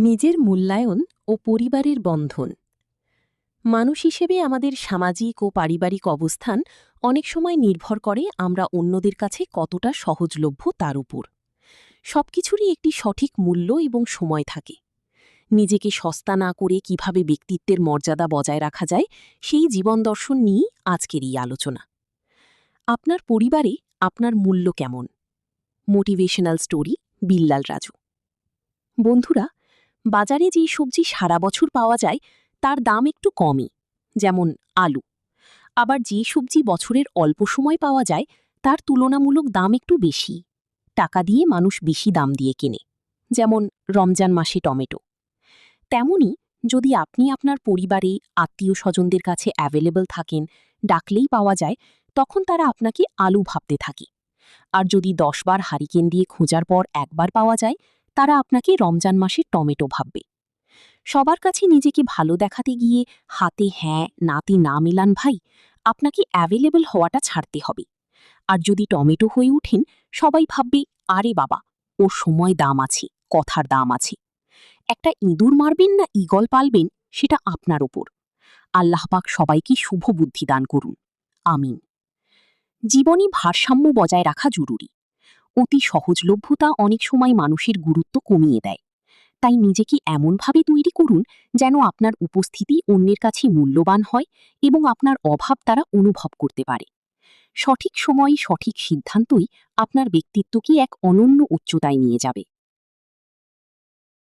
নিজের মূল্যায়ন ও পরিবারের বন্ধন। মানুষ হিসেবে আমাদের সামাজিক ও পারিবারিক অবস্থান অনেক সময় নির্ভর করে আমরা অন্যদের কাছে কতটা সহজলভ্য তার উপর। সবকিছুরই একটি সঠিক মূল্য এবং সময় থাকে। নিজেকে সস্তা না করে কিভাবে ব্যক্তিত্বের মর্যাদা বজায় রাখা যায় সেই জীবন দর্শন নিয়েই আজকের এই আলোচনা। আপনার পরিবারে আপনার মূল্য কেমন? Motivational story, Billal Raju. বন্ধুরা, বাজারে যেই সবজি সারা বছর পাওয়া যায় তার দাম একটু কমই, যেমন আলু। আবার যে সবজি বছরের অল্প সময় পাওয়া যায় তার তুলনামূলক দাম একটু বেশি। টাকা দিয়ে মানুষ বেশি দাম দিয়ে কেনে, যেমন রমজান মাসে টমেটো। তেমনি যদি আপনি আপনার পরিবারে আত্মীয় স্বজনদের কাছে অ্যাভেলেবল থাকেন, ডাকলেই পাওয়া যায়, তখন তারা আপনাকে আলু ভাবতে থাকে। আর যদি ১০ বার হারিকেন দিয়ে খোঁজার পর একবার পাওয়া যায়, তারা আপনাকে রমজান মাসে টমেটো ভাববে। সবার কাছে নিজেকে ভালো দেখাতে গিয়ে হাতে হ্যাঁ নাতে না মেলান ভাই, আপনাকে অ্যাভেলেবল হওয়াটা ছাড়তে হবে। আর যদি টমেটো হয়ে উঠেন, সবাই ভাববে আরে বাবা, ওর সময় দাম আছে, কথার দাম আছে। একটা ইঁদুর মারবেন না ঈগল পালবেন সেটা আপনার ওপর। আল্লাহ পাক সবাইকে শুভ বুদ্ধি দান করুন, আমিন। জীবনে ভারসাম্য বজায় রাখা জরুরি। অতি সহজলভ্যতা অনেক সময় মানুষের গুরুত্ব কমিয়ে দেয়। তাই নিজেকে এমনভাবে তৈরি করুন যেন আপনার উপস্থিতি অন্যের কাছে মূল্যবান হয় এবং আপনার অভাব তারা অনুভব করতে পারে। সঠিক সময়ে সঠিক সিদ্ধান্তই আপনার ব্যক্তিত্বকে এক অনন্য উচ্চতায় নিয়ে যাবে।